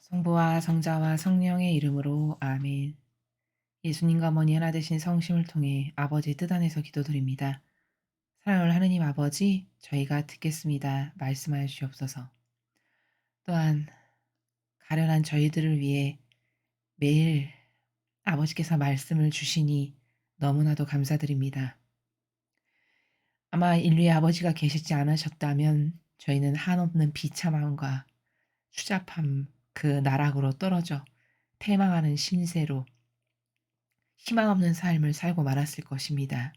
성부와 성자와 성령의 이름으로 아멘. 예수님과 어머니 하나 되신 성심을 통해 아버지의 뜻 안에서 기도드립니다. 사랑하는 하느님 아버지, 저희가 듣겠습니다. 말씀하여 주옵소서. 또한 가련한 저희들을 위해 매일 아버지께서 말씀을 주시니 너무나도 감사드립니다. 아마 인류의 아버지가 계시지 않으셨다면 저희는 한없는 비참함과 추잡함 그 나락으로 떨어져 패망하는 신세로 희망 없는 삶을 살고 말았을 것입니다.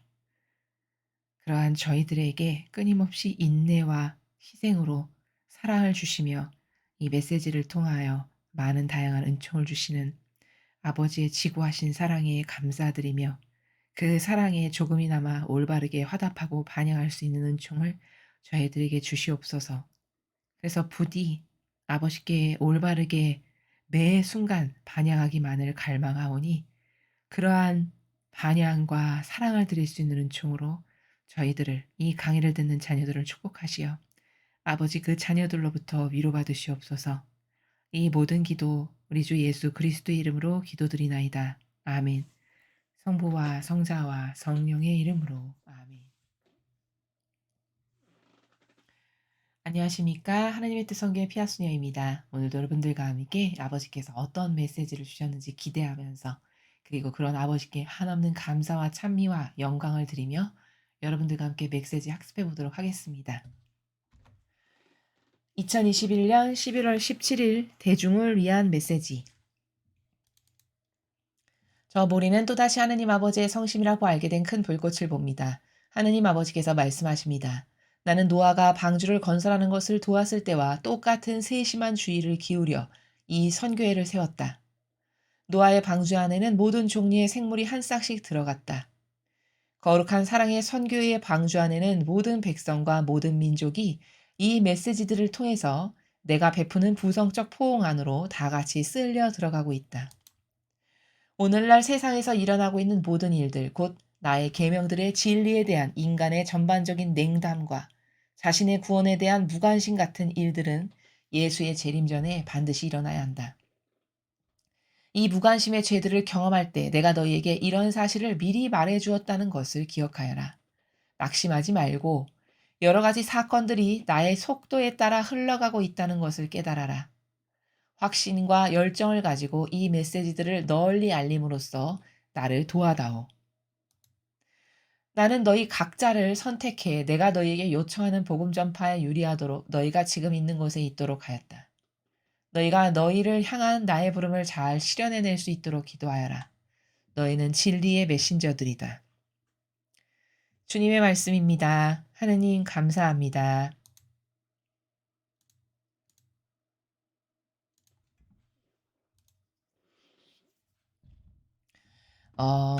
그러한 저희들에게 끊임없이 인내와 희생으로 사랑을 주시며 이 메시지를 통하여 많은 다양한 은총을 주시는 아버지의 지구하신 사랑에 감사드리며 그 사랑에 조금이나마 올바르게 화답하고 반영할 수 있는 은총을 저희들에게 주시옵소서. 그래서 부디 아버지께 올바르게 매 순간 반영하기만을 갈망하오니 그러한 반향과 사랑을 드릴 수 있는 은총으로 저희들을 이 강의를 듣는 자녀들을 축복하시어 아버지 그 자녀들로부터 위로받으시옵소서. 이 모든 기도 우리 주 예수 그리스도의 이름으로 기도드리나이다. 아멘. 성부와 성자와 성령의 이름으로 아멘. 안녕하십니까. 하나님의 뜻 성경의 피아소녀입니다. 오늘도 여러분들과 함께 아버지께서 어떤 메시지를 주셨는지 기대하면서 그리고 그런 아버지께 한없는 감사와 찬미와 영광을 드리며 여러분들과 함께 메시지 학습해 보도록 하겠습니다. 2021년 11월 17일 대중을 위한 메시지. 저 모리는 또다시 하느님 아버지의 성심이라고 알게 된 큰 불꽃을 봅니다. 하느님 아버지께서 말씀하십니다. 나는 노아가 방주를 건설하는 것을 도왔을 때와 똑같은 세심한 주의를 기울여 이 선교회를 세웠다. 노아의 방주 안에는 모든 종류의 생물이 한 싹씩 들어갔다. 거룩한 사랑의 선교회의 방주 안에는 모든 백성과 모든 민족이 이 메시지들을 통해서 내가 베푸는 부성적 포옹 안으로 다 같이 쓸려 들어가고 있다. 오늘날 세상에서 일어나고 있는 모든 일들, 곧 나의 계명들의 진리에 대한 인간의 전반적인 냉담과 자신의 구원에 대한 무관심 같은 일들은 예수의 재림 전에 반드시 일어나야 한다. 이 무관심의 죄들을 경험할 때 내가 너희에게 이런 사실을 미리 말해 주었다는 것을 기억하여라. 낙심하지 말고 여러 가지 사건들이 나의 속도에 따라 흘러가고 있다는 것을 깨달아라. 확신과 열정을 가지고 이 메시지들을 널리 알림으로써 나를 도와다오. 나는 너희 각자를 선택해 내가 너희에게 요청하는 복음 전파에 유리하도록 너희가 지금 있는 곳에 있도록 하였다. 너희가 너희를 향한 나의 부름을 잘 실현해낼 수 있도록 기도하여라. 너희는 진리의 메신저들이다. 주님의 말씀입니다. 하느님 감사합니다. 어,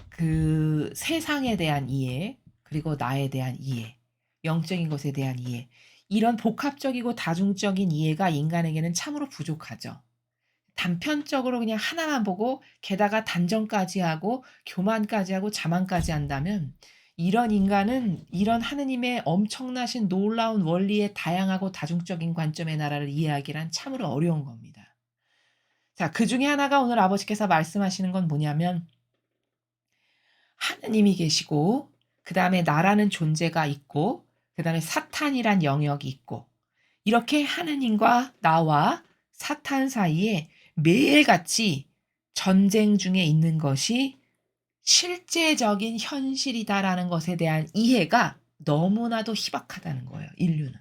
그 세상에 대한 이해, 그리고 나에 대한 이해, 영적인 것에 대한 이해, 이런 복합적이고 다중적인 이해가 인간에게는 참으로 부족하죠. 단편적으로 그냥 하나만 보고 게다가 단정까지 하고 교만까지 하고 자만까지 한다면 이런 인간은 이런 하느님의 엄청나신 놀라운 원리의 다양하고 다중적인 관점의 나라를 이해하기란 참으로 어려운 겁니다. 자, 그중에 하나가 오늘 아버지께서 말씀하시는 건 뭐냐면 하느님이 계시고 그다음에 나라는 존재가 있고 그다음에 사탄이란 영역이 있고 이렇게 하느님과 나와 사탄 사이에 매일같이 전쟁 중에 있는 것이 실제적인 현실이다라는 것에 대한 이해가 너무나도 희박하다는 거예요, 인류는.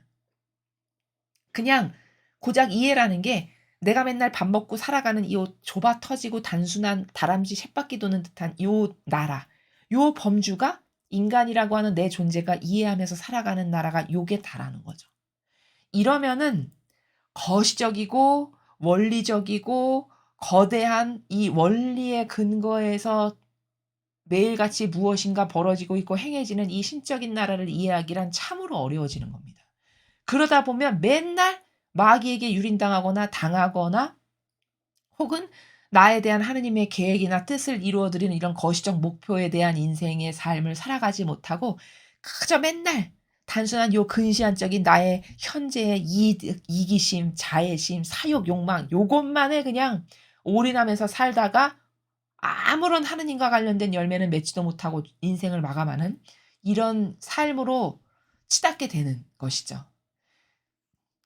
그냥 고작 이해라는 게 내가 맨날 밥 먹고 살아가는 이 좁아 터지고 단순한 다람쥐 쳇바퀴 도는 듯한 요 나라, 요 범주가 인간이라고 하는 내 존재가 이해하면서 살아가는 나라가 요게 다라는 거죠. 이러면은 거시적이고 원리적이고 거대한 이 원리의 근거에서 매일같이 무엇인가 벌어지고 있고 행해지는 이 신적인 나라를 이해하기란 참으로 어려워지는 겁니다. 그러다 보면 맨날 마귀에게 유린당하거나 당하거나 혹은 나에 대한 하느님의 계획이나 뜻을 이루어드리는 이런 거시적 목표에 대한 인생의 삶을 살아가지 못하고 그저 맨날 단순한 요 근시안적인 나의 현재의 이기심, 자애심, 사욕, 욕망 요것만에 그냥 올인하면서 살다가 아무런 하느님과 관련된 열매는 맺지도 못하고 인생을 마감하는 이런 삶으로 치닫게 되는 것이죠.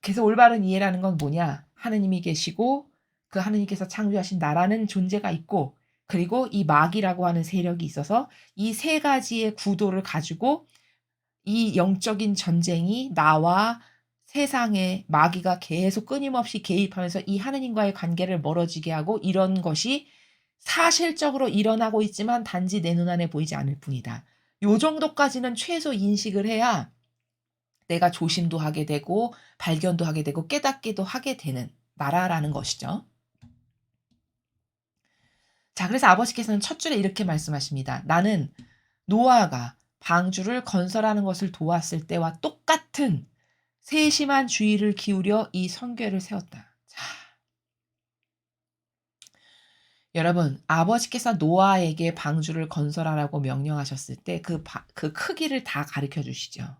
그래서 올바른 이해라는 건 뭐냐? 하느님이 계시고 그 하느님께서 창조하신 나라는 존재가 있고 그리고 이 마귀라고 하는 세력이 있어서 이 세 가지의 구도를 가지고 이 영적인 전쟁이 나와 세상에 마귀가 계속 끊임없이 개입하면서 이 하느님과의 관계를 멀어지게 하고 이런 것이 사실적으로 일어나고 있지만 단지 내 눈안에 보이지 않을 뿐이다. 요 정도까지는 최소 인식을 해야 내가 조심도 하게 되고 발견도 하게 되고 깨닫기도 하게 되는 나라라는 것이죠. 자, 그래서 아버지께서는 첫 줄에 이렇게 말씀하십니다. 나는 노아가 방주를 건설하는 것을 도왔을 때와 똑같은 세심한 주의를 기울여 이 성궤를 세웠다. 자, 여러분, 아버지께서 노아에게 방주를 건설하라고 명령하셨을 때 그 크기를 다 가르쳐 주시죠.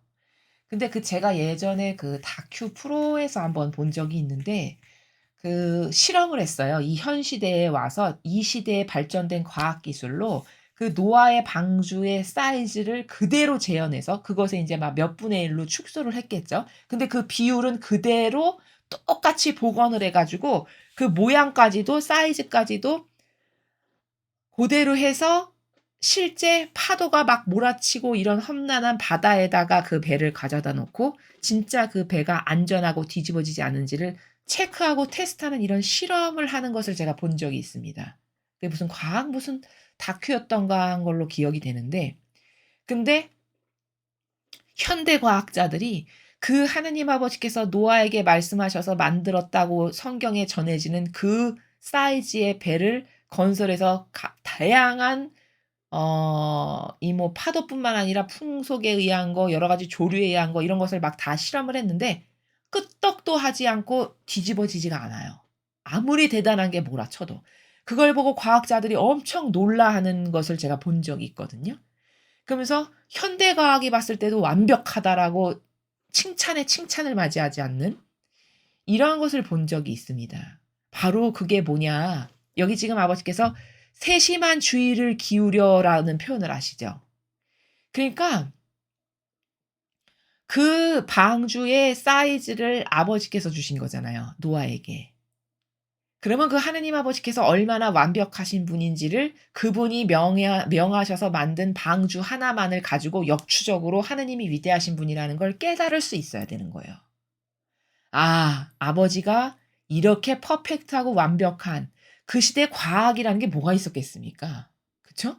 근데 제가 예전에 그 다큐 프로에서 한번 본 적이 있는데 그 실험을 했어요. 이 현 시대에 와서 이 시대에 발전된 과학 기술로 그 노아의 방주의 사이즈를 그대로 재현해서 그것에 인제 막 몇 분의 1로 축소를 했겠죠. 근데 그 비율은 그대로 똑같이 복원을 해 가지고 그 모양까지도 사이즈까지도 고대로 해서 실제 파도가 막 몰아치고 이런 험난한 바다에다가 그 배를 가져다 놓고 진짜 그 배가 안전하고 뒤집어지지 않은지를 체크하고 테스트하는 이런 실험을 하는 것을 제가 본 적이 있습니다. 그게 무슨 다큐였던가 한 걸로 기억이 되는데 근데 현대 과학자들이 그 하느님 아버지께서 노아에게 말씀하셔서 만들었다고 성경에 전해지는 그 사이즈의 배를 건설해서 다양한 이 뭐 파도뿐만 아니라 풍속에 의한 거 여러 가지 조류에 의한 거 이런 것을 막 다 실험을 했는데 끄떡도 하지 않고 뒤집어지지가 않아요. 아무리 대단한 게 몰아쳐도. 그걸 보고 과학자들이 엄청 놀라하는 것을 제가 본 적이 있거든요. 그러면서 현대 과학이 봤을 때도 완벽하다라고 칭찬에 칭찬을 맞이하지 않는 이러한 것을 본 적이 있습니다. 바로 그게 뭐냐. 여기 지금 아버지께서 세심한 주의를 기울여라는 표현을 하시죠. 그러니까 그 방주의 사이즈를 아버지께서 주신 거잖아요, 노아에게. 그러면 그 하느님 아버지께서 얼마나 완벽하신 분인지를 그분이 명하셔서 만든 방주 하나만을 가지고 역추적으로 하느님이 위대하신 분이라는 걸 깨달을 수 있어야 되는 거예요. 아, 아버지가 이렇게 퍼펙트하고 완벽한 그 시대에 과학이라는 게 뭐가 있었겠습니까? 그쵸?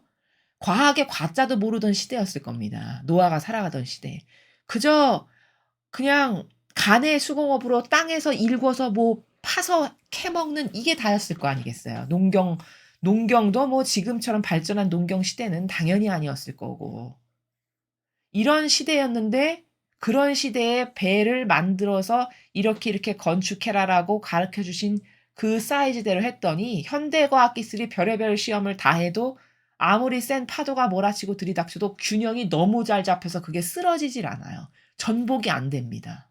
과학의 과자도 모르던 시대였을 겁니다. 노아가 살아가던 시대. 그저 그냥 간의 수공업으로 땅에서 일궈서 뭐 파서 캐먹는 이게 다였을 거 아니겠어요. 농경도 뭐 지금처럼 발전한 농경 시대는 당연히 아니었을 거고. 이런 시대였는데 그런 시대에 배를 만들어서 이렇게 건축해라라고 가르쳐 주신 그 사이즈대로 했더니 현대과학 기술이 별의별 시험을 다 해도 아무리 센 파도가 몰아치고 들이닥쳐도 균형이 너무 잘 잡혀서 그게 쓰러지질 않아요. 전복이 안 됩니다.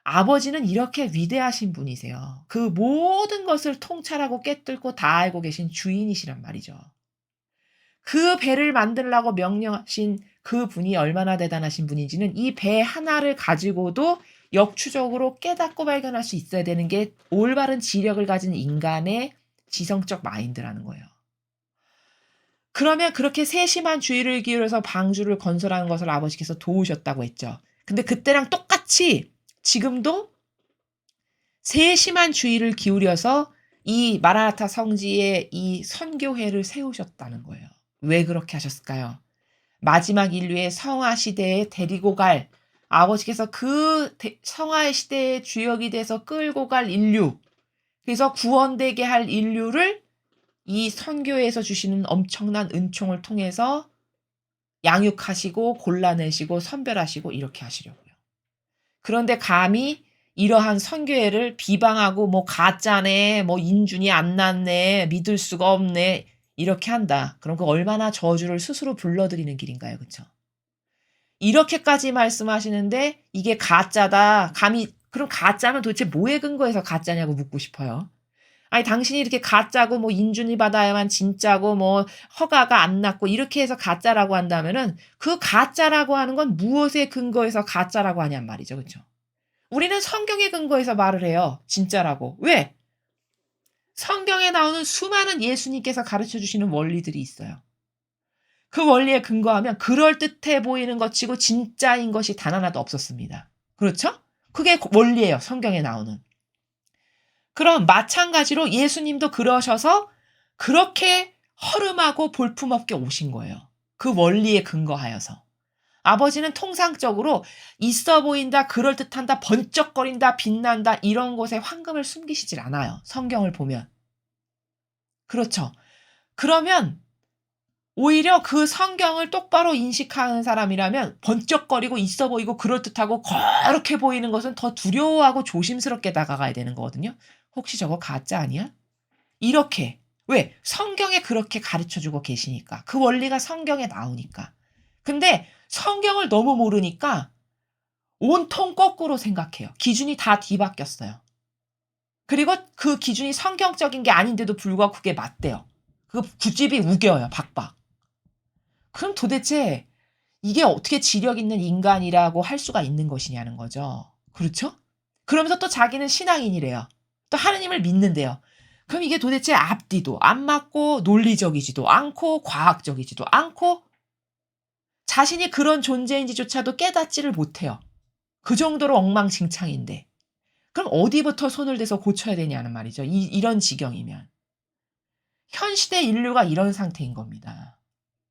아버지는 이렇게 위대하신 분이세요. 그 모든 것을 통찰하고 꿰뚫고 다 알고 계신 주인이시란 말이죠. 그 배를 만들라고 명령하신 그분이 얼마나 대단하신 분인지는 이 배 하나를 가지고도 역추적으로 깨닫고 발견할 수 있어야 되는 게 올바른 지력을 가진 인간의 지성적 마인드라는 거예요. 그러면 그렇게 세심한 주의를 기울여서 방주를 건설하는 것을 아버지께서 도우셨다고 했죠. 근데 그때랑 똑같이 지금도 세심한 주의를 기울여서 이 마라나타 성지에 이 선교회를 세우셨다는 거예요. 왜 그렇게 하셨을까요? 마지막 인류의 성화 시대에 데리고 갈 아버지께서 그 성화의 시대의 주역이 돼서 끌고 갈 인류 그래서 구원되게 할 인류를 이 선교에서 주시는 엄청난 은총을 통해서 양육하시고 골라내시고 선별하시고 이렇게 하시려고요. 그런데 감히 이러한 선교회를 비방하고 뭐 가짜네, 뭐 인준이 안 났네, 믿을 수가 없네 이렇게 한다. 그럼 그 얼마나 저주를 스스로 불러들이는 길인가요, 그렇죠? 이렇게까지 말씀하시는데 이게 가짜다. 감히 그럼 가짜면 도대체 뭐에 근거해서 가짜냐고 묻고 싶어요. 아니 당신이 이렇게 가짜고 뭐 인준이 받아야만 진짜고 뭐 허가가 안 났고 이렇게 해서 가짜라고 한다면은 그 가짜라고 하는 건 무엇에 근거해서 가짜라고 하냔 말이죠. 그쵸? 우리는 성경에 근거해서 말을 해요. 진짜라고. 왜? 성경에 나오는 수많은 예수님께서 가르쳐 주시는 원리들이 있어요. 그 원리에 근거하면 그럴듯해 보이는 것치고 진짜인 것이 단 하나도 없었습니다. 그렇죠? 그게 원리예요. 성경에 나오는. 그럼 마찬가지로 예수님도 그러셔서 그렇게 허름하고 볼품없게 오신 거예요. 그 원리에 근거하여서. 아버지는 통상적으로 있어 보인다, 그럴듯한다, 번쩍거린다, 빛난다 이런 곳에 황금을 숨기시질 않아요. 성경을 보면. 그렇죠. 그러면 오히려 그 성경을 똑바로 인식하는 사람이라면 번쩍거리고 있어 보이고 그럴듯하고 거룩해 보이는 것은 더 두려워하고 조심스럽게 다가가야 되는 거거든요. '혹시 저거 가짜 아니야?' 이렇게. 왜? 성경에 그렇게 가르쳐 주고 계시니까. 그 원리가 성경에 나오니까. 근데 성경을 너무 모르니까 온통 거꾸로 생각해요. 기준이 다 뒤바뀌었어요. 그리고 그 기준이 성경적인 게 아닌데도 불구하고 그게 맞대요. 그 뒍집이 우겨요 박박. 그럼 도대체 이게 어떻게 지력 있는 인간이라고 할 수가 있는 것이냐는 거죠. 그렇죠? 그러면서 또 자기는 신앙인이래요. 또 하느님을 믿는대요. 그럼 이게 도대체 앞뒤도 안 맞고 논리적이지도 않고 과학적이지도 않고 자신이 그런 존재인지조차도 깨닫지를 못해요. 그 정도로 엉망진창인데. 그럼 어디부터 손을 대서 고쳐야 되냐는 말이죠. 이런 지경이면. 현 시대 인류가 이런 상태인 겁니다.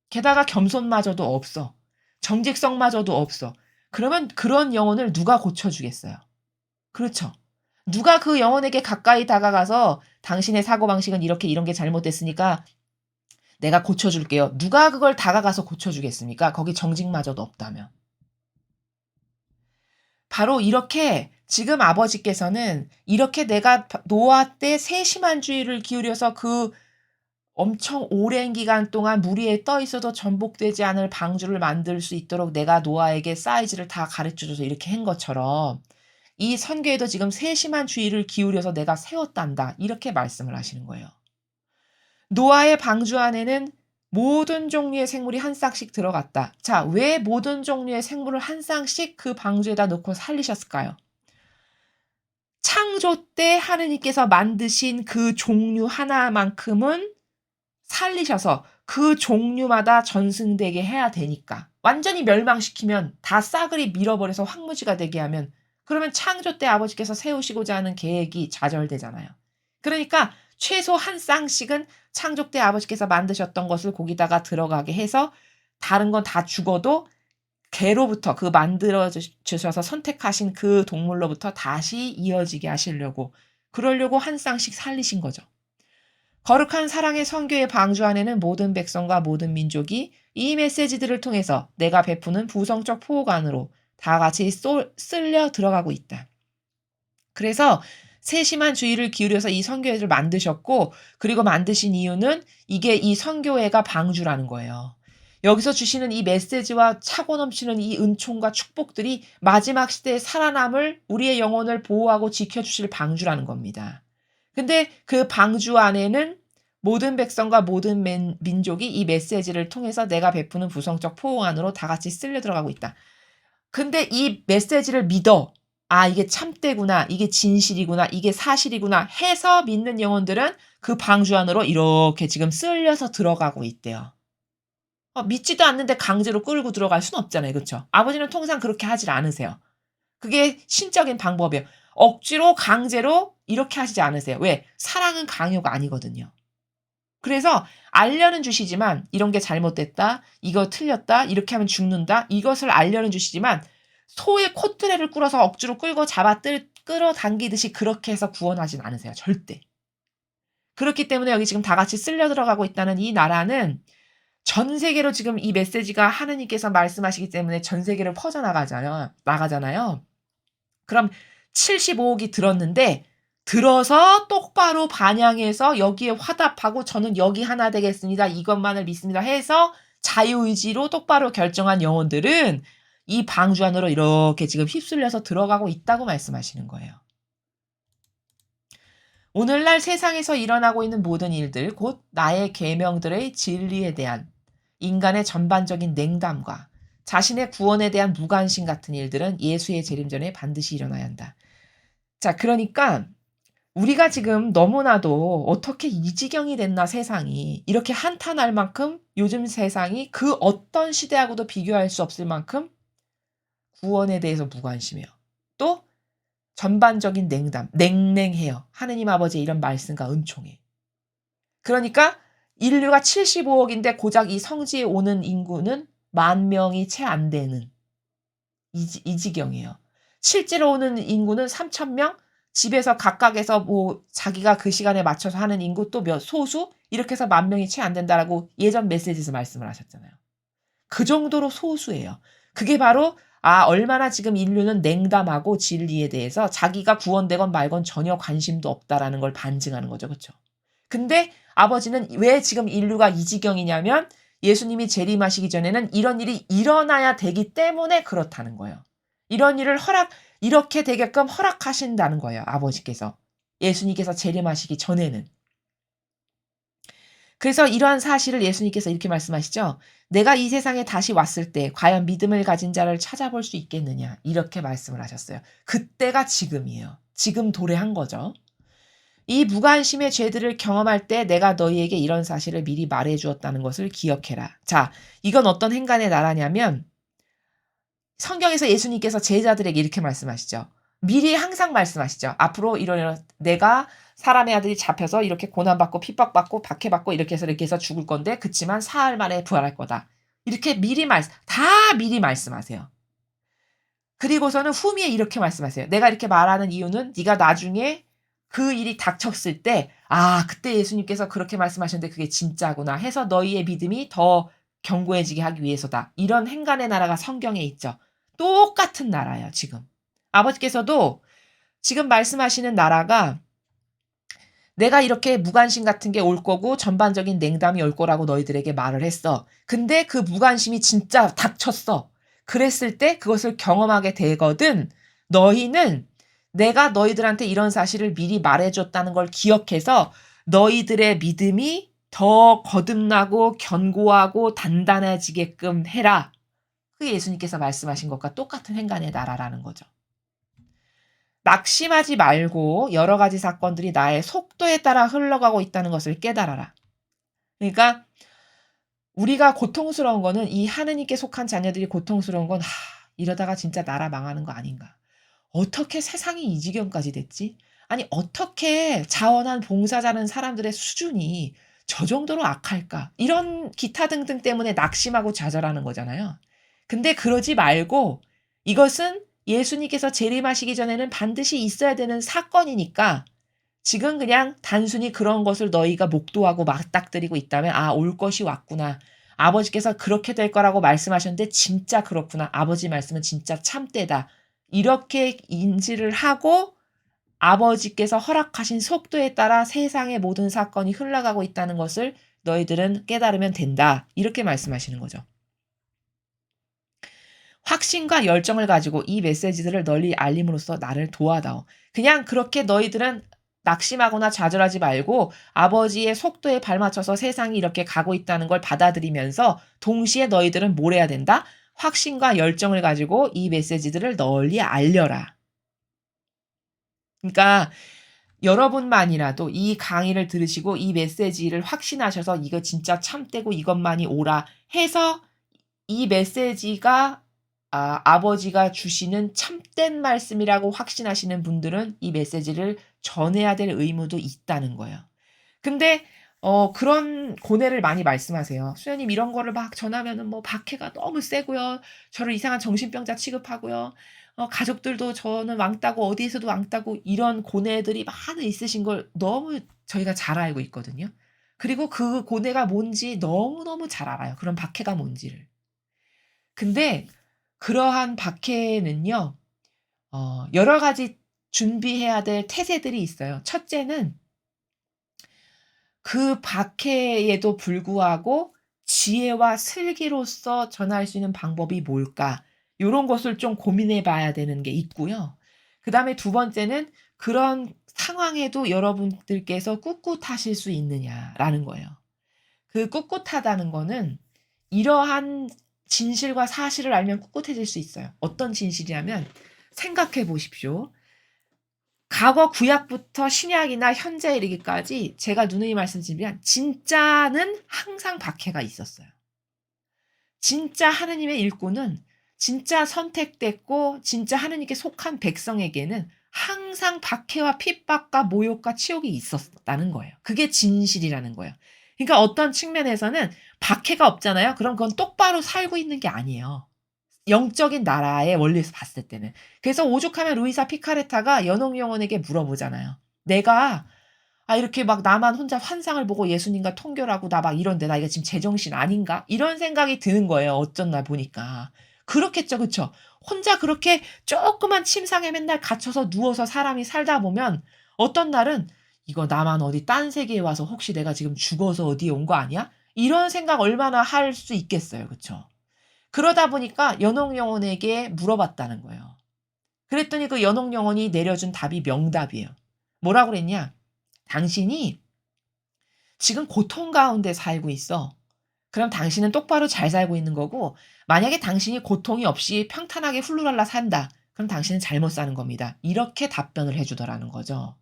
게다가 겸손마저도 없어. 정직성마저도 없어. 그러면 그런 영혼을 누가 고쳐주겠어요? 그렇죠. 누가 그 영혼에게 가까이 다가가서 당신의 사고방식은 이렇게 이런 게 잘못됐으니까 내가 고쳐줄게요. 누가 그걸 다가가서 고쳐주겠습니까? 거기 정직마저도 없다면. 바로 이렇게 지금 아버지께서는 이렇게 내가 노아 때 세심한 주의를 기울여서 그 엄청 오랜 기간 동안 물 위에 떠 있어도 전복되지 않을 방주를 만들 수 있도록 내가 노아에게 사이즈를 다 가르쳐 줘서 이렇게 한 것처럼 이 선교에도 지금 세심한 주의를 기울여서 내가 세웠단다. 이렇게 말씀을 하시는 거예요. 노아의 방주 안에는 모든 종류의 생물이 한 쌍씩 들어갔다. 자, 왜 모든 종류의 생물을 한 쌍씩 그 방주에다 넣고 살리셨을까요? 창조 때 하느님께서 만드신 그 종류 하나만큼은 살리셔서 그 종류마다 전승되게 해야 되니까. 완전히 멸망시키면 다 싸그리 밀어버려서 황무지가 되게 하면 그러면 창조 때 아버지께서 세우시고자 하는 계획이 좌절되잖아요. 그러니까 최소 한 쌍씩은 창조 때 아버지께서 만드셨던 것을 거기다가 들어가게 해서 다른 건 다 죽어도 개로부터 그 만들어 주셔서 선택하신 그 동물로부터 다시 이어지게 하시려고 그러려고 한 쌍씩 살리신 거죠. 거룩한 사랑의 선교의 방주 안에는 모든 백성과 모든 민족이 이 메시지들을 통해서 내가 베푸는 부성적 포옥 안으로 다 같이 쓸려 들어가고 있다. 그래서 세심한 주의를 기울여서 이 선교회를 만드셨고 그리고 만드신 이유는 이게 이 선교회가 방주라는 거예요. 여기서 주시는 이 메시지와 차고 넘치는 이 은총과 축복들이 마지막 시대에 살아남을 우리의 영혼을 보호하고 지켜주실 방주라는 겁니다. 근데 그 방주 안에는 모든 백성과 모든 민족이 이 메시지를 통해서 내가 베푸는 부성적 포옹 안으로 다 같이 쓸려 들어가고 있다. 근데 이 메시지를 믿어. 아, 이게 참되구나. 이게 진실이구나. 이게 사실이구나. 해서 믿는 영혼들은 그 방주 안으로 이렇게 지금 쓸려서 들어가고 있대요. 믿지도 않는데 강제로 끌고 들어갈 수는 없잖아요. 그렇죠? 아버지는 통상 그렇게 하질 않으세요. 그게 신적인 방법이에요. 억지로 강제로 이렇게 하시지 않으세요. 왜? 사랑은 강요가 아니거든요. 그래서 알려는 주시지만 이런 게 잘못됐다. 이거 틀렸다. 이렇게 하면 죽는다. 이것을 알려는 주시지만 소의 콧대를 끌어서 억지로 끌고 끌어당기듯이 그렇게 해서 구원하진 않으세요. 절대. 그렇기 때문에 여기 지금 다 같이 쓸려 들어가고 있다는 이 나라는 전 세계로 지금 이 메시지가 하느님께서 말씀하시기 때문에 전 세계로 나가잖아요. 그럼 75억이 들었는데 들어서 똑바로 반영해서 여기에 화답하고 저는 여기 하나 되겠습니다. 이것만을 믿습니다 해서 자유의지로 똑바로 결정한 영혼들은 이 방주 안으로 이렇게 지금 휩쓸려서 들어가고 있다고 말씀하시는 거예요. 오늘날 세상에서 일어나고 있는 모든 일들, 곧 나의 계명들의 진리에 대한 인간의 전반적인 냉담과 자신의 구원에 대한 무관심 같은 일들은 예수의 재림 전에 반드시 일어나야 한다. 자, 그러니까 우리가 지금 너무나도 어떻게 이 지경이 됐나 세상이 이렇게 한탄할 만큼 요즘 세상이 그 어떤 시대하고도 비교할 수 없을 만큼 구원에 대해서 무관심해요. 또 전반적인 냉담, 냉랭해요. 하느님 아버지의 이런 말씀과 은총에. 그러니까 인류가 75억인데 고작 이 성지에 오는 인구는 10,000명이 채 안 되는 이 지경이에요. 실제로 오는 인구는 3,000명? 집에서 각각에서 뭐 자기가 그 시간에 맞춰서 하는 인구 또 몇 소수? 이렇게 해서 10,000명이 채 안 된다라고 예전 메시지에서 말씀을 하셨잖아요. 그 정도로 소수예요. 그게 바로 얼마나 지금 인류는 냉담하고 진리에 대해서 자기가 구원되건 말건 전혀 관심도 없다라는 걸 반증하는 거죠. 그렇죠? 근데 아버지는 왜 지금 인류가 이 지경이냐면 예수님이 재림하시기 전에는 이런 일이 일어나야 되기 때문에 그렇다는 거예요. 이런 일을 이렇게 되게끔 허락하신다는 거예요. 아버지께서. 예수님께서 재림하시기 전에는. 그래서 이러한 사실을 예수님께서 이렇게 말씀하시죠. 내가 이 세상에 다시 왔을 때 과연 믿음을 가진 자를 찾아볼 수 있겠느냐. 이렇게 말씀을 하셨어요. 그때가 지금이에요. 지금 도래한 거죠. 이 무관심의 죄들을 경험할 때 내가 너희에게 이런 사실을 미리 말해 주었다는 것을 기억해라. 자, 이건 어떤 행간의 나라냐면 성경에서 예수님께서 제자들에게 이렇게 말씀하시죠. 미리 항상 말씀하시죠. 앞으로 이런 내가 사람의 아들이 잡혀서 이렇게 고난받고 핍박받고 박해받고 이렇게 해서 죽을 건데 그치만 사흘 만에 부활할 거다. 이렇게 다 미리 말씀하세요. 그리고서는 후미에 이렇게 말씀하세요. 내가 이렇게 말하는 이유는 네가 나중에 그 일이 닥쳤을 때 그때 예수님께서 그렇게 말씀하셨는데 그게 진짜구나 해서 너희의 믿음이 더 견고해지게 하기 위해서다. 이런 행간의 나라가 성경에 있죠. 똑같은 나라예요, 지금. 아버지께서도 지금 말씀하시는 나라가 내가 이렇게 무관심 같은 게 올 거고 전반적인 냉담이 올 거라고 너희들에게 말을 했어. 근데 그 무관심이 진짜 닥쳤어. 그랬을 때 그것을 경험하게 되거든. 너희는 내가 너희들한테 이런 사실을 미리 말해줬다는 걸 기억해서 너희들의 믿음이 더 거듭나고 견고하고 단단해지게끔 해라. 그게 예수님께서 말씀하신 것과 똑같은 행간의 나라라는 거죠. 낙심하지 말고 여러 가지 사건들이 나의 속도에 따라 흘러가고 있다는 것을 깨달아라. 그러니까 우리가 고통스러운 거는 이 하느님께 속한 자녀들이 고통스러운 건 이러다가 진짜 나라 망하는 거 아닌가. 어떻게 세상이 이 지경까지 됐지? 아니 어떻게 자원한 봉사자는 사람들의 수준이 저 정도로 악할까? 이런 기타 등등 때문에 낙심하고 좌절하는 거잖아요. 근데 그러지 말고 이것은 예수님께서 재림하시기 전에는 반드시 있어야 되는 사건이니까 지금 그냥 단순히 그런 것을 너희가 목도하고 맞닥뜨리고 있다면 올 것이 왔구나. 아버지께서 그렇게 될 거라고 말씀하셨는데 진짜 그렇구나. 아버지 말씀은 진짜 참되다. 이렇게 인지를 하고 아버지께서 허락하신 속도에 따라 세상의 모든 사건이 흘러가고 있다는 것을 너희들은 깨달으면 된다. 이렇게 말씀하시는 거죠. 확신과 열정을 가지고 이 메시지들을 널리 알림으로써 나를 도와다오. 그냥 그렇게 너희들은 낙심하거나 좌절하지 말고 아버지의 속도에 발맞춰서 세상이 이렇게 가고 있다는 걸 받아들이면서 동시에 너희들은 뭘 해야 된다? 확신과 열정을 가지고 이 메시지들을 널리 알려라. 그러니까 여러분만이라도 이 강의를 들으시고 이 메시지를 확신하셔서 이거 진짜 참되고 이것만이 옳아 해서 이 메시지가 아버지가 주시는 참된 말씀이라고 확신하시는 분들은 이 메시지를 전해야 될 의무도 있다는 거예요. 근데 그런 고뇌를 많이 말씀하세요. "수녀님 이런 거를 막 전하면은 뭐 박해가 너무 세고요. 저를 이상한 정신병자 취급하고요. 가족들도 저는 왕따고 어디에서도 왕따고." 이런 고뇌들이 많이 있으신 걸 너무 저희가 잘 알고 있거든요. 그리고 그 고뇌가 뭔지 너무너무 잘 알아요, 그런 박해가 뭔지를. 근데 그러한 박해는요. 여러 가지 준비해야 될 태세들이 있어요. 첫째는 그 박해에도 불구하고 지혜와 슬기로서 전할 수 있는 방법이 뭘까? 요런 것을 좀 고민해 봐야 되는 게 있고요. 그다음에 두 번째는 그런 상황에도 여러분들께서 꿋꿋하실 수 있느냐라는 거예요. 그 꿋꿋하다는 거는 이러한 진실과 사실을 알면 꿋꿋해질 수 있어요. 어떤 진실이냐면 생각해 보십시오. 과거 구약부터 신약이나 현재에 이르기까지 제가 누누이 말씀드리면 진짜는 항상 박해가 있었어요. 진짜 하느님의 일꾼은 진짜 선택됐고 진짜 하느님께 속한 백성에게는 항상 박해와 핍박과 모욕과 치욕이 있었다는 거예요. 그게 진실이라는 거예요. 그러니까 어떤 측면에서는 박해가 없잖아요. 그럼 그건 똑바로 살고 있는 게 아니에요. 영적인 나라의 원리에서 봤을 때는. 그래서 오죽하면 루이사 피카레타가 연옥영혼에게 물어보잖아요. 내가 이렇게 막 나만 혼자 환상을 보고 예수님과 통결하고 나 막 이런데 나 이거 지금 제정신 아닌가? 이런 생각이 드는 거예요. 어쩐 날 보니까. 그렇겠죠. 그쵸? 혼자 그렇게 조그만 침상에 맨날 갇혀서 누워서 사람이 살다 보면 어떤 날은 이거 나만 어디 딴 세계에 와서 혹시 내가 지금 죽어서 어디에 온 거 아니야? 이런 생각 얼마나 할 수 있겠어요. 그쵸? 그러다 보니까 연옥영혼에게 물어봤다는 거예요. 그랬더니 그 연옥영혼이 내려준 답이 명답이에요. 뭐라고 그랬냐? 당신이 지금 고통 가운데 살고 있어. 그럼 당신은 똑바로 잘 살고 있는 거고, 만약에 당신이 고통이 없이 평탄하게 훌루랄라 산다. 그럼 당신은 잘못 사는 겁니다. 이렇게 답변을 해주더라는 거죠.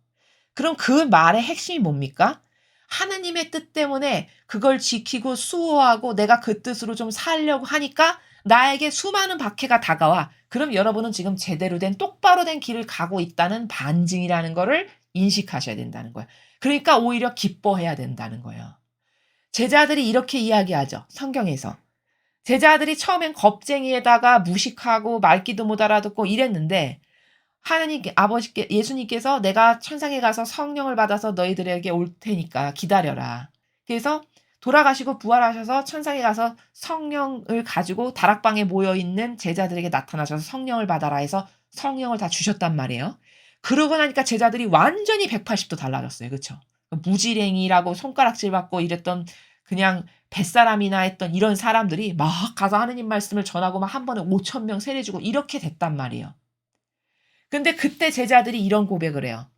그럼 그 말의 핵심이 뭡니까? 하느님의 뜻 때문에 그걸 지키고 수호하고 내가 그 뜻으로 좀 살려고 하니까 나에게 수많은 박해가 다가와. 그럼 여러분은 지금 제대로 된 똑바로 된 길을 가고 있다는 반증이라는 거를 인식하셔야 된다는 거예요. 그러니까 오히려 기뻐해야 된다는 거예요. 제자들이 이렇게 이야기하죠. 성경에서. 제자들이 처음엔 겁쟁이에다가 무식하고 말귀도 못 알아듣고 이랬는데 하느님 아버지께 예수님께서 내가 천상에 가서 성령을 받아서 너희들에게 올 테니까 기다려라. 그래서 돌아가시고 부활하셔서 천상에 가서 성령을 가지고 다락방에 모여 있는 제자들에게 나타나셔서 성령을 받아라 해서 성령을 다 주셨단 말이에요. 그러고 나니까 제자들이 완전히 180도 달라졌어요. 그쵸? 무지랭이라고 손가락질 받고 이랬던 그냥 뱃사람이나 했던 이런 사람들이 막 가서 하느님 말씀을 전하고 막 한 번에 5천 명 세례주고 이렇게 됐단 말이에요. 근데 그때 제자들이 이런 고백을 해요.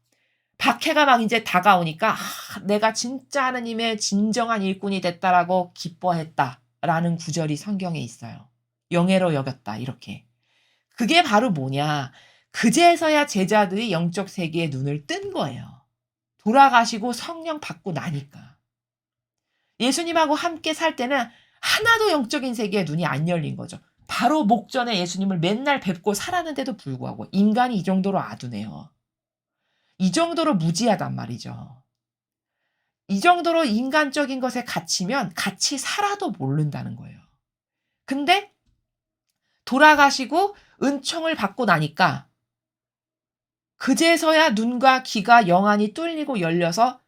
박해가 막 이제 다가오니까 내가 진짜 하느님의 진정한 일꾼이 됐다라고 기뻐했다라는 구절이 성경에 있어요. 영예로 여겼다 이렇게. 그게 바로 뭐냐. 그제서야 제자들이 영적 세계에 눈을 뜬 거예요. 돌아가시고 성령 받고 나니까. 예수님하고 함께 살 때는 하나도 영적인 세계에 눈이 안 열린 거죠. 바로 목전에 예수님을 맨날 뵙고 살았는데도 불구하고 인간이 이 정도로 아두네요. 이 정도로 무지하단 말이죠. 이 정도로 인간적인 것에 갇히면 같이 살아도 모른다는 거예요. 근데 돌아가시고 은총을 받고 나니까 그제서야 눈과 귀가 영안이 뚫리고 열려서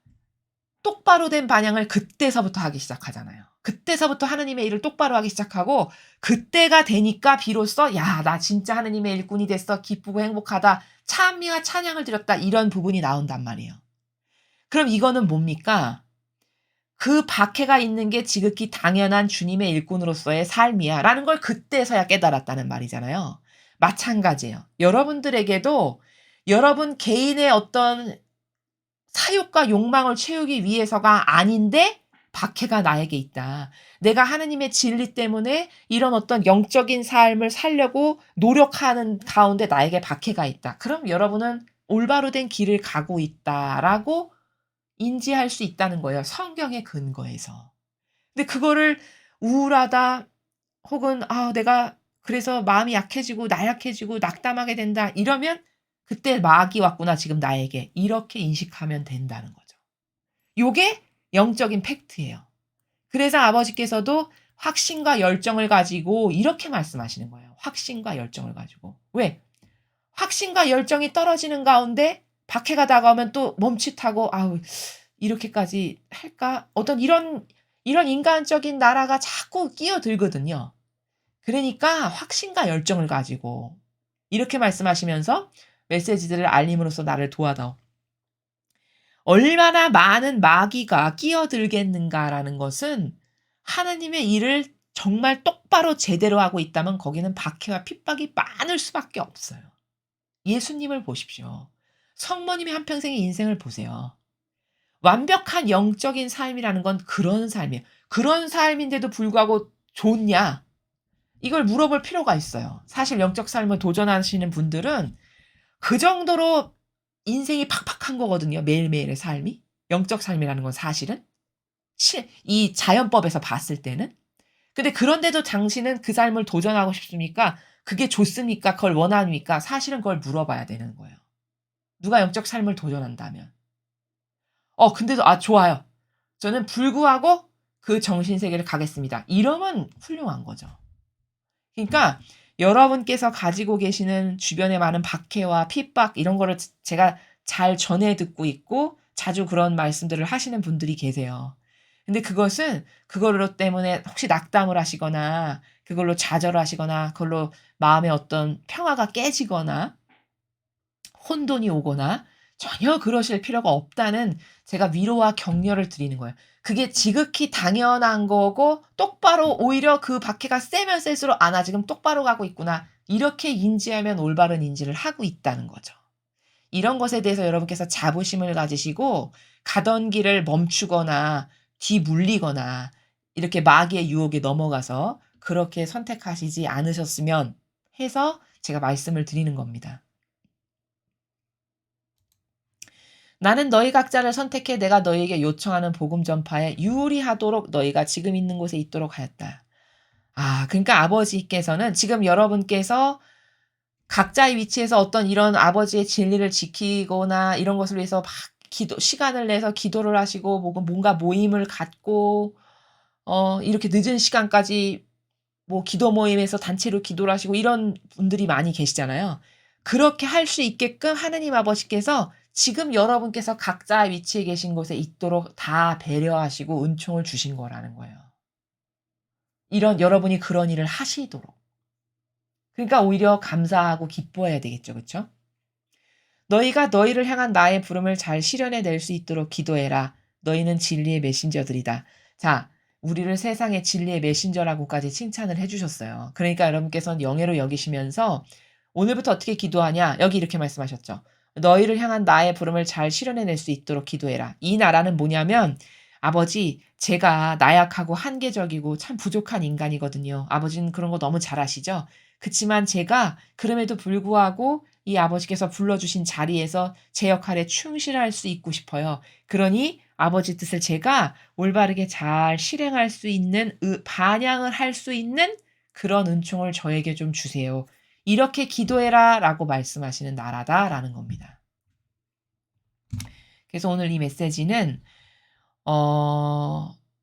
똑바로 된 반향을 그때서부터 하기 시작하잖아요. 그때서부터 하느님의 일을 똑바로 하기 시작하고 그때가 되니까 비로소 야, 나 진짜 하느님의 일꾼이 됐어. 기쁘고 행복하다. 찬미와 찬양을 드렸다. 이런 부분이 나온단 말이에요. 그럼 이거는 뭡니까? 그 박해가 있는 게 지극히 당연한 주님의 일꾼으로서의 삶이야. 라는 걸 그때서야 깨달았다는 말이잖아요. 마찬가지예요. 여러분들에게도 여러분 개인의 어떤 사욕과 욕망을 채우기 위해서가 아닌데 박해가 나에게 있다. 내가 하느님의 진리 때문에 이런 어떤 영적인 삶을 살려고 노력하는 가운데 나에게 박해가 있다. 그럼 여러분은 올바로 된 길을 가고 있다라고 인지할 수 있다는 거예요. 성경의 근거에서. 근데 그거를 우울하다 혹은 내가 그래서 마음이 약해지고 나약해지고 낙담하게 된다 이러면 그때 마귀 왔구나 지금 나에게 이렇게 인식하면 된다는 거죠. 요게 영적인 팩트예요. 그래서 아버지께서도 확신과 열정을 가지고 이렇게 말씀하시는 거예요. 확신과 열정을 가지고. 왜? 확신과 열정이 떨어지는 가운데 박해가 다가오면 또 멈칫하고 이렇게까지 할까? 어떤 이런 인간적인 나라가 자꾸 끼어들거든요. 그러니까 확신과 열정을 가지고 이렇게 말씀하시면서 메시지들을 알림으로써 나를 도와다오. 얼마나 많은 마귀가 끼어들겠는가라는 것은 하나님의 일을 정말 똑바로 제대로 하고 있다면 거기는 박해와 핍박이 많을 수밖에 없어요. 예수님을 보십시오. 성모님의 한평생의 인생을 보세요. 완벽한 영적인 삶이라는 건 그런 삶이에요. 그런 삶인데도 불구하고 좋냐? 이걸 물어볼 필요가 있어요. 사실 영적 삶을 도전하시는 분들은 그 정도로 인생이 팍팍한 거거든요, 매일매일의 삶이. 영적 삶이라는 건 사실은. 이 자연법에서 봤을 때는. 근데 그런데도 당신은 그 삶을 도전하고 싶습니까? 그게 좋습니까? 그걸 원합니까? 사실은 그걸 물어봐야 되는 거예요. 누가 영적 삶을 도전한다면. 근데도 좋아요. 저는 불구하고 그 정신 세계를 가겠습니다. 이러면 훌륭한 거죠. 그러니까 여러분께서 가지고 계시는 주변에 많은 박해와 핍박 이런 거를 제가 잘 전해 듣고 있고 자주 그런 말씀들을 하시는 분들이 계세요. 근데 그것은 그걸로 때문에 혹시 낙담을 하시거나 그걸로 좌절하시거나 그걸로 마음의 어떤 평화가 깨지거나 혼돈이 오거나 전혀 그러실 필요가 없다는 제가 위로와 격려를 드리는 거예요. 그게 지극히 당연한 거고 똑바로 오히려 그 박해가 세면 셀수록 '아 나 지금 똑바로 가고 있구나.' 이렇게 인지하면 올바른 인지를 하고 있다는 거죠. 이런 것에 대해서 여러분께서 자부심을 가지시고 가던 길을 멈추거나 뒤물리거나 이렇게 마귀의 유혹에 넘어가서 그렇게 선택하시지 않으셨으면 해서 제가 말씀을 드리는 겁니다. 나는 너희 각자를 선택해 내가 너희에게 요청하는 복음 전파에 유리하도록 너희가 지금 있는 곳에 있도록 하였다. 그러니까 아버지께서는 지금 여러분께서 각자의 위치에서 어떤 이런 아버지의 진리를 지키거나 이런 것을 위해서 막 시간을 내서 기도를 하시고 뭔가 모임을 갖고 이렇게 늦은 시간까지 뭐 기도 모임에서 단체로 기도를 하시고 이런 분들이 많이 계시잖아요. 그렇게 할 수 있게끔 하느님 아버지께서 지금 여러분께서 각자 위치에 계신 곳에 있도록 다 배려하시고 은총을 주신 거라는 거예요. 이런 여러분이 그런 일을 하시도록. 그러니까 오히려 감사하고 기뻐해야 되겠죠. 그쵸? 너희가 너희를 향한 나의 부름을 잘 실현해 낼 수 있도록 기도해라. 너희는 진리의 메신저들이다. 자, 우리를 세상의 진리의 메신저라고까지 칭찬을 해 주셨어요. 그러니까 여러분께서는 영예로 여기시면서 오늘부터 어떻게 기도하냐? 여기 이렇게 말씀하셨죠. 너희를 향한 나의 부름을 잘 실현해 낼 수 있도록 기도해라. 이 나라는 뭐냐면 아버지, 제가 나약하고 한계적이고 참 부족한 인간이거든요. 아버지는 그런 거 너무 잘 아시죠? 그치만 제가 그럼에도 불구하고 이 아버지께서 불러주신 자리에서 제 역할에 충실할 수 있고 싶어요. 그러니 아버지 뜻을 제가 올바르게 잘 실행할 수 있는 반영을 할 수 있는 그런 은총을 저에게 좀 주세요. 이렇게 기도해라라고 말씀하시는 나라다라는 겁니다. 그래서 오늘 이 메시지는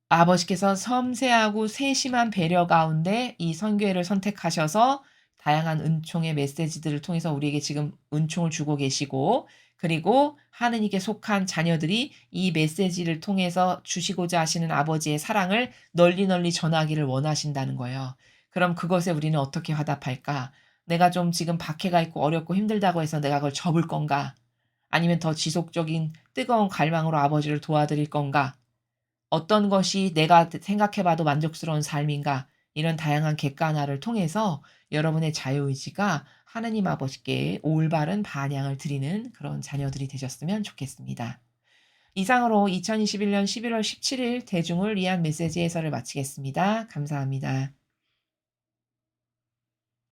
아버지께서 섬세하고 세심한 배려 가운데 이 선교회를 선택하셔서 다양한 은총의 메시지들을 통해서 우리에게 지금 은총을 주고 계시고 그리고 하느님께 속한 자녀들이 이 메시지를 통해서 주시고자 하시는 아버지의 사랑을 널리 널리 전하기를 원하신다는 거예요. 그럼 그것에 우리는 어떻게 화답할까? 내가 좀 지금 박해가 있고 어렵고 힘들다고 해서 내가 그걸 접을 건가? 아니면 더 지속적인 뜨거운 갈망으로 아버지를 도와드릴 건가? 어떤 것이 내가 생각해 봐도 만족스러운 삶인가? 이런 다양한 객관화를 통해서 여러분의 자유의지가 하느님 아버지께 올바른 반향을 드리는 그런 자녀들이 되셨으면 좋겠습니다. 이상으로 2021년 11월 17일 대중을 위한 메시지 해설을 마치겠습니다. 감사합니다.